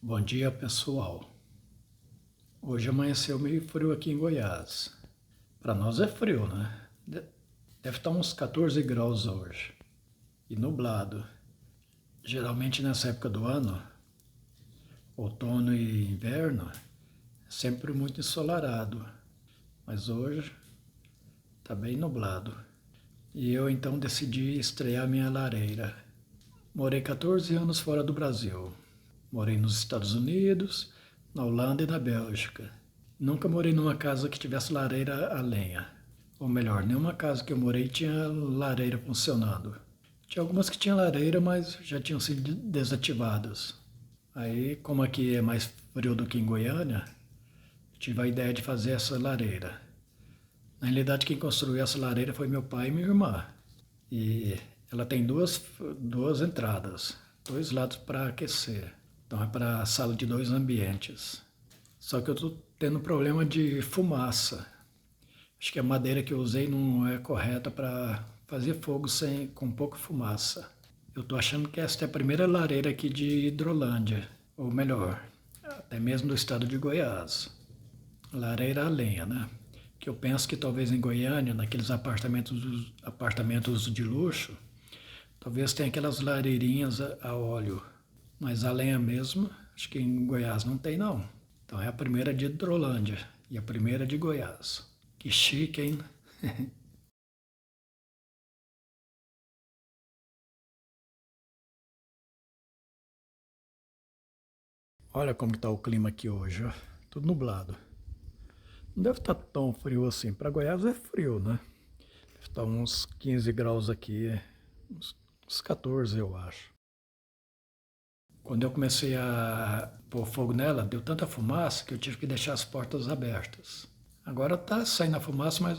Bom dia, pessoal. Hoje amanheceu meio frio aqui em Goiás. Para nós é frio, né? Deve estar uns 14 graus hoje e nublado. Geralmente nessa época do ano, outono e inverno, é sempre muito ensolarado. Mas hoje está bem nublado. E eu então decidi estrear minha lareira. Morei 14 anos fora do Brasil. Morei nos Estados Unidos, na Holanda e na Bélgica. Nunca morei numa casa que tivesse lareira a lenha. Ou melhor, nenhuma casa que eu morei tinha lareira funcionando. Tinha algumas que tinham lareira, mas já tinham sido desativadas. Aí, como aqui é mais frio do que em Goiânia, tive a ideia de fazer essa lareira. Na realidade, quem construiu essa lareira foi meu pai e minha irmã. E ela tem duas entradas, dois lados para aquecer. Então é para a sala de dois ambientes. Só que eu estou tendo problema de fumaça. Acho que a madeira que eu usei não é correta para fazer fogo com pouca fumaça. Eu estou achando que esta é a primeira lareira aqui de Hidrolândia, ou melhor, até mesmo do estado de Goiás. Lareira a lenha, né? Que eu penso que talvez em Goiânia, naqueles apartamentos de luxo, talvez tenha aquelas lareirinhas a óleo. Mas a lenha mesmo, acho que em Goiás não tem não. Então é a primeira de Hidrolândia e a primeira de Goiás. Que chique, hein? Olha como está o clima aqui hoje, ó. Tudo nublado. Não deve estar tão frio assim. Para Goiás é frio, né? Deve estar uns 15 graus aqui, uns 14 eu acho. Quando eu comecei a pôr fogo nela, deu tanta fumaça que eu tive que deixar as portas abertas. Agora tá saindo a fumaça, mas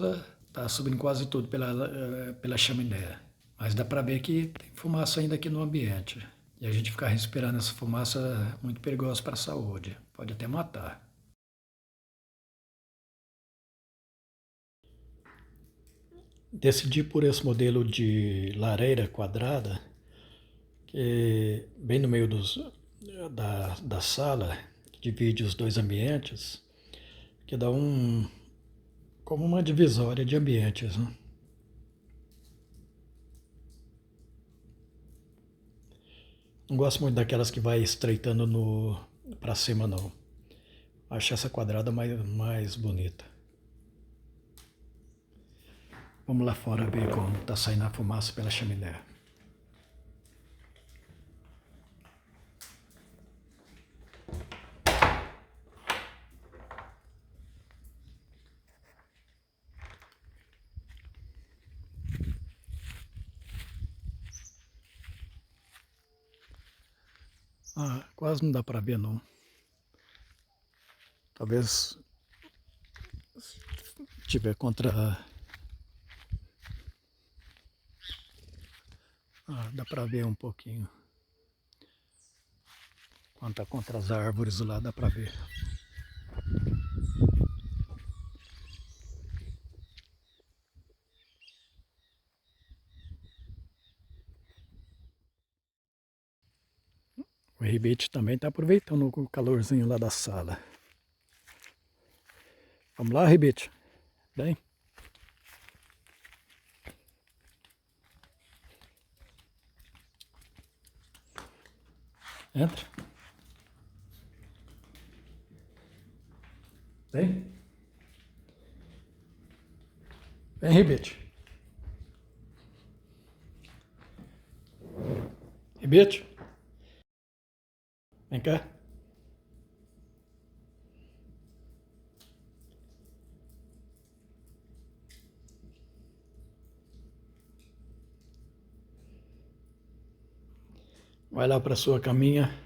tá subindo quase tudo pela chaminé. Mas dá para ver que tem fumaça ainda aqui no ambiente. E a gente ficar respirando essa fumaça é muito perigoso para a saúde. Pode até matar. Decidi por esse modelo de lareira quadrada, que bem no meio da sala, que divide os dois ambientes, que dá como uma divisória de ambientes, né? Não gosto muito daquelas que vai estreitando para cima, não. Acho essa quadrada mais bonita. Vamos lá fora ver como está saindo a fumaça pela chaminé. Ah, quase não dá para ver, não. Talvez tiver contra. Ah, dá para ver um pouquinho. Quando tá contra as árvores lá, dá para ver. O rebite também está aproveitando o calorzinho lá da sala. Vamos lá, rebite? Vem. Entra. Vem. Vem, rebite. Rebite. Vem cá. Vai lá para sua caminha.